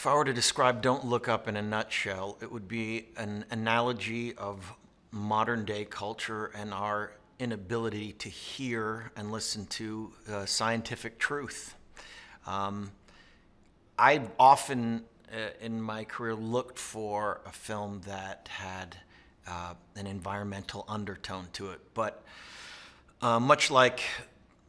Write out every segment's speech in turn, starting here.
If I were to describe Don't Look Up in a nutshell, it would be an analogy of modern day culture and our inability to hear and listen to scientific truth. I've often in my career looked for a film that had an environmental undertone to it, but much like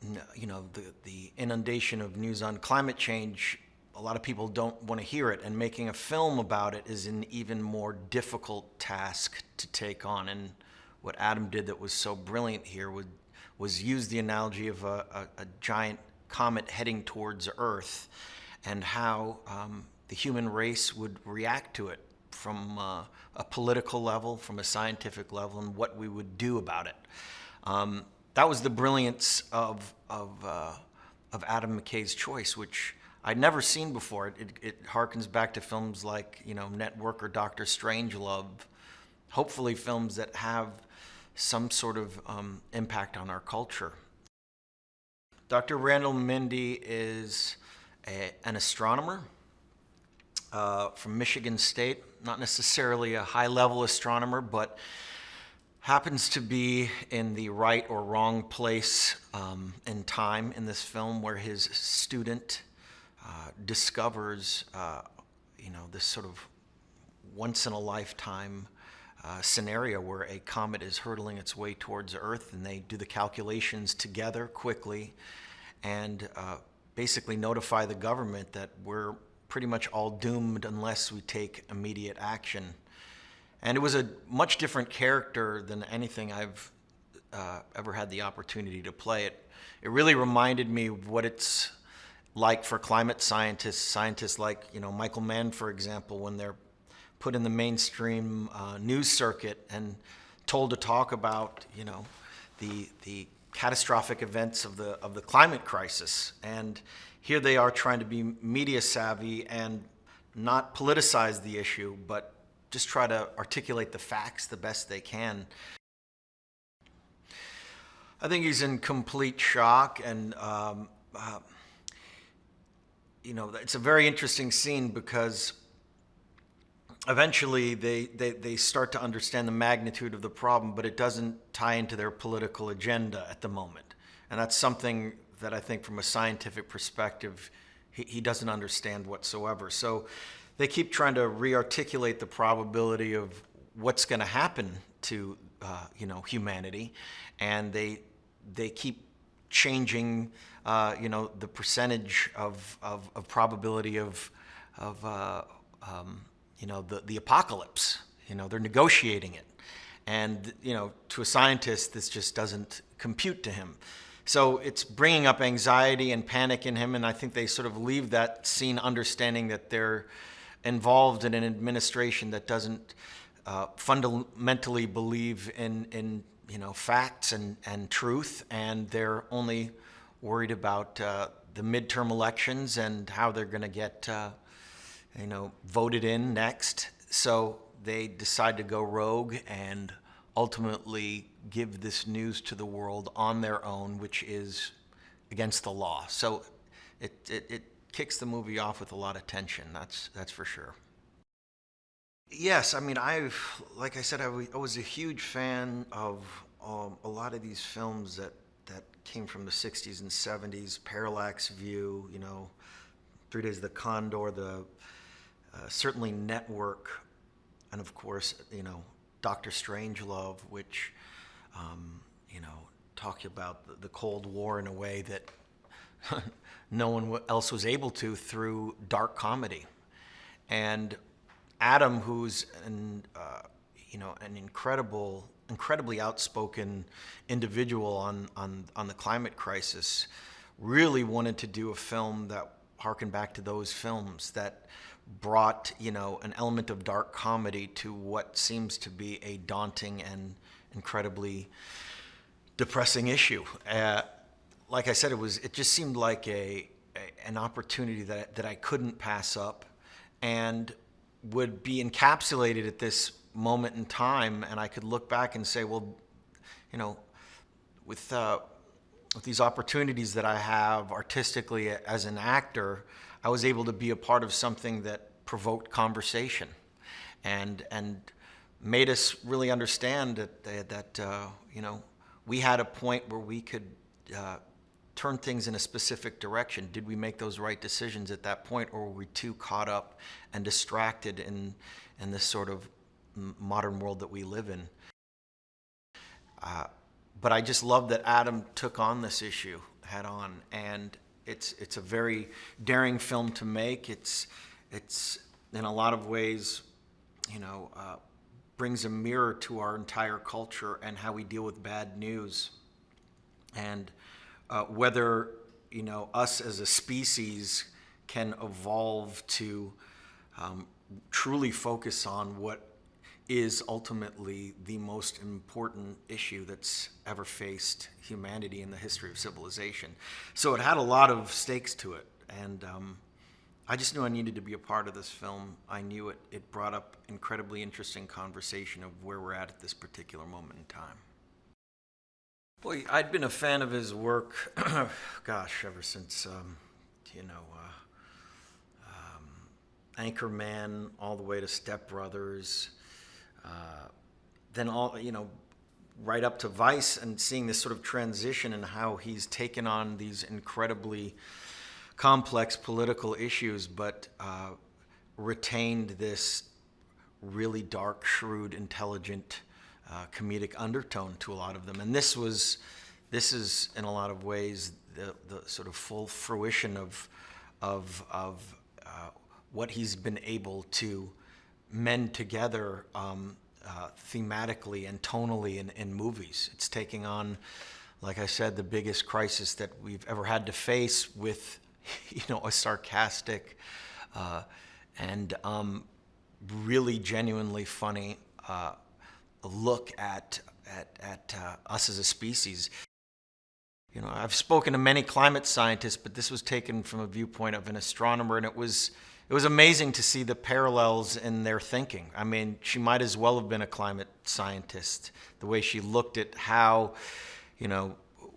the inundation of news on climate change, a lot of people don't want to hear it, and making a film about it is an even more difficult task to take on. And what Adam did that was so brilliant here was use the analogy of a giant comet heading towards Earth, and how the human race would react to it from a political level, from a scientific level, and what we would do about it. That was the brilliance of Adam McKay's choice, which I'd never seen before. It harkens back to films like Network or Doctor Strangelove, hopefully films that have some sort of impact on our culture. Dr. Randall Mindy is an astronomer from Michigan State, not necessarily a high-level astronomer, but happens to be in the right or wrong place in time in this film, where his student discovers this sort of once-in-a-lifetime scenario where a comet is hurtling its way towards Earth, and they do the calculations together quickly and basically notify the government that we're pretty much all doomed unless we take immediate action. And it was a much different character than anything I've ever had the opportunity to play. It really reminded me of what it's like for climate scientists like Michael Mann, for example, when they're put in the mainstream news circuit and told to talk about the catastrophic events of the climate crisis. And here they are trying to be media savvy and not politicize the issue, but just try to articulate the facts the best they can. I think he's in complete shock, and it's a very interesting scene because eventually they start to understand the magnitude of the problem, but it doesn't tie into their political agenda at the moment. And that's something that I think from a scientific perspective, he doesn't understand whatsoever. So they keep trying to re-articulate the probability of what's going to happen to humanity, and they keep changing the percentage of probability of the apocalypse. They're negotiating it, and to a scientist this just doesn't compute to him. So it's bringing up anxiety and panic in him, and I think they sort of leave that scene understanding that they're involved in an administration that doesn't fundamentally believe in facts and truth, and they're only worried about the midterm elections and how they're going to get voted in next. So they decide to go rogue and ultimately give this news to the world on their own, which is against the law. So it kicks the movie off with a lot of tension. That's for sure. Yes, I mean, like I said, I was a huge fan of a lot of these films that came from the 60s and 70s. Parallax View, 3 Days of the Condor, certainly Network, and of course, Doctor Strangelove, which, talk about the Cold War in a way that no one else was able to through dark comedy. And Adam, who's an incredibly outspoken individual on the climate crisis, really wanted to do a film that harkened back to those films that brought an element of dark comedy to what seems to be a daunting and incredibly depressing issue. Like I said, it just seemed like an opportunity that I couldn't pass up, and would be encapsulated at this moment in time, and I could look back and say, well, with these opportunities that I have artistically as an actor, I was able to be a part of something that provoked conversation, and made us really understand that we had a point where we could turn things in a specific direction. Did we make those right decisions at that point, or were we too caught up and distracted in this sort of modern world that we live in? But I just love that Adam took on this issue head on, and it's a very daring film to make. It's in a lot of ways, brings a mirror to our entire culture and how we deal with bad news, and whether us as a species can evolve to truly focus on what is ultimately the most important issue that's ever faced humanity in the history of civilization. So it had a lot of stakes to it, and I just knew I needed to be a part of this film. I knew it brought up incredibly interesting conversation of where we're at this particular moment in time. Boy, I'd been a fan of his work, ever since, Anchorman, all the way to Step Brothers, then right up to Vice, and seeing this sort of transition and how he's taken on these incredibly complex political issues, but retained this really dark, shrewd, intelligent, comedic undertone to a lot of them. And this is in a lot of ways the sort of full fruition of what he's been able to mend together thematically and tonally in movies. It's taking on, like I said, the biggest crisis that we've ever had to face with a sarcastic and really genuinely funny look at us as a species. I've spoken to many climate scientists, but this was taken from a viewpoint of an astronomer, and it was amazing to see the parallels in their thinking. I mean, she might as well have been a climate scientist, the way she looked at how,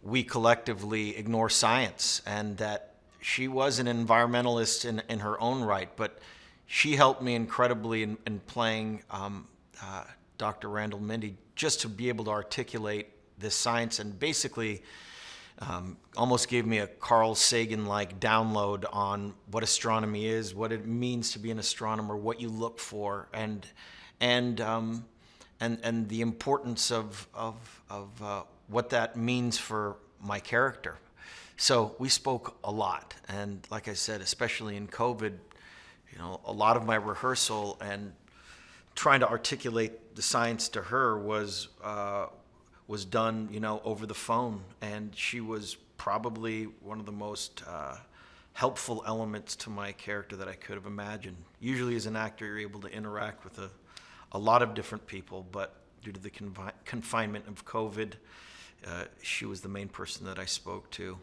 we collectively ignore science, and that she was an environmentalist in her own right, but she helped me incredibly in playing Dr. Randall Mindy, just to be able to articulate this science, and basically almost gave me a Carl Sagan-like download on what astronomy is, what it means to be an astronomer, what you look for, and the importance of what that means for my character. So we spoke a lot, and like I said, especially in COVID, a lot of my rehearsal and trying to articulate the science to her was done, over the phone, and she was probably one of the most helpful elements to my character that I could have imagined. Usually, as an actor, you're able to interact with a lot of different people, but due to the confinement of COVID, she was the main person that I spoke to.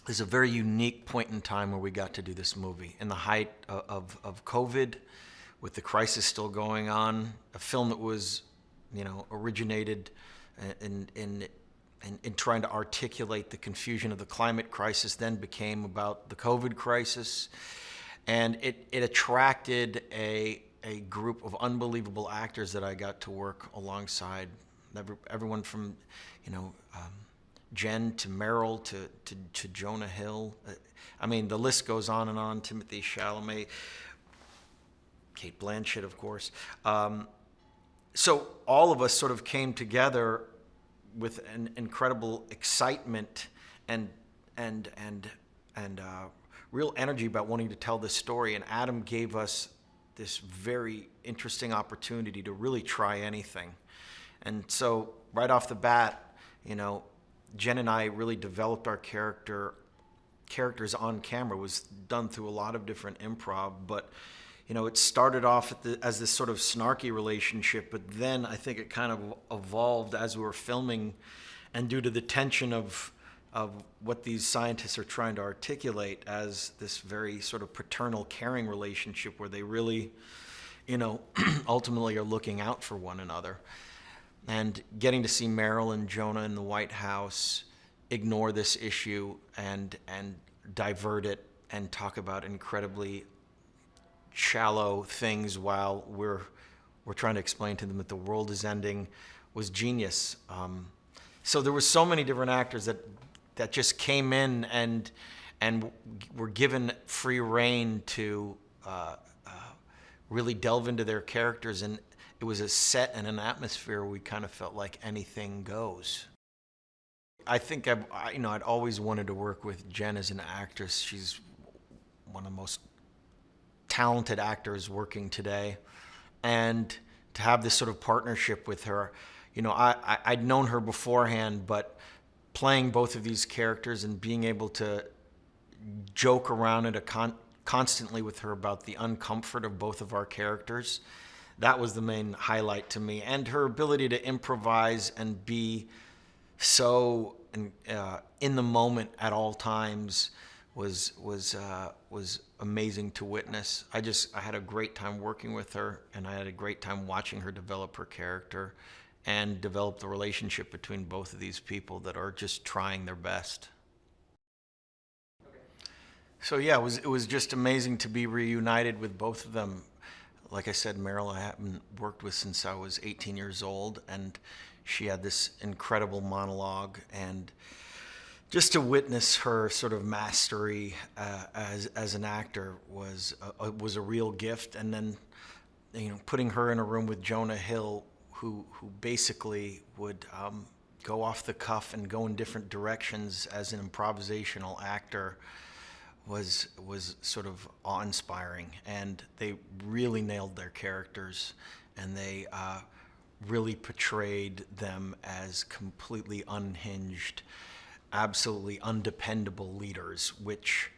There's a very unique point in time where we got to do this movie. In the height of COVID, with the crisis still going on, a film that was, originated in trying to articulate the confusion of the climate crisis, then became about the COVID crisis. And it attracted a group of unbelievable actors that I got to work alongside. Everyone from, Jen to Meryl to Jonah Hill. I mean, the list goes on and on. Timothée Chalamet, Cate Blanchett, of course. So all of us sort of came together with an incredible excitement and real energy about wanting to tell this story. And Adam gave us this very interesting opportunity to really try anything. And so right off the bat, Jen and I really developed our characters on camera. It was done through a lot of different improv, but it started off as this sort of snarky relationship, but then I think it kind of evolved as we were filming, and due to the tension of what these scientists are trying to articulate as this very sort of paternal, caring relationship where they really, ultimately are looking out for one another. And getting to see Meryl and Jonah in the White House ignore this issue and divert it and talk about incredibly shallow things while we're trying to explain to them that the world is ending was genius. So there were so many different actors that just came in and were given free rein to really delve into their characters, and it was a set and an atmosphere where we kind of felt like anything goes. I think I'd always wanted to work with Jen as an actress. She's one of the most talented actors working today, and to have this sort of partnership with her, I'd known her beforehand, but playing both of these characters and being able to joke around constantly with her about the uncomfort of both of our characters, that was the main highlight to me. And her ability to improvise and be so in the moment at all times was amazing to witness. I had a great time working with her, and I had a great time watching her develop her character and develop the relationship between both of these people that are just trying their best. So yeah, it was just amazing to be reunited with both of them. Like I said, Meryl I haven't worked with since I was 18 years old, and she had this incredible monologue, and just to witness her sort of mastery as an actor was a real gift. And then, putting her in a room with Jonah Hill, who basically would go off the cuff and go in different directions as an improvisational actor, was sort of awe-inspiring. And they really nailed their characters, and they really portrayed them as completely unhinged, absolutely undependable leaders, which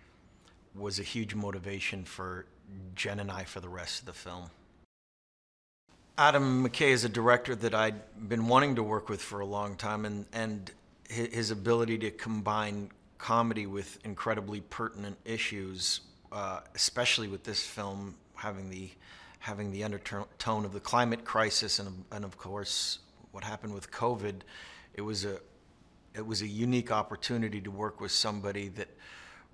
was a huge motivation for Jen and I for the rest of the film. Adam McKay is a director that I'd been wanting to work with for a long time, and his ability to combine comedy with incredibly pertinent issues, especially with this film having the undertone of the climate crisis and of course what happened with COVID. It was a unique opportunity to work with somebody that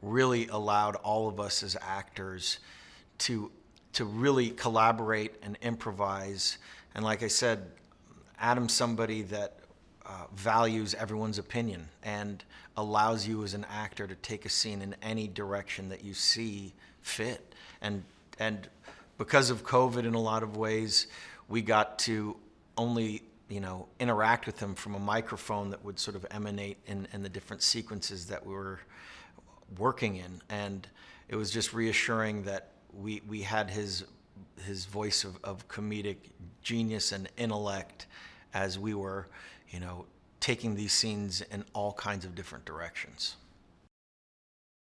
really allowed all of us as actors to really collaborate and improvise. And like I said, Adam's somebody that values everyone's opinion and allows you as an actor to take a scene in any direction that you see fit. And because of COVID, in a lot of ways, we got to only interact with him from a microphone that would sort of emanate in the different sequences that we were working in. And it was just reassuring that we had his voice of comedic genius and intellect as we were, taking these scenes in all kinds of different directions.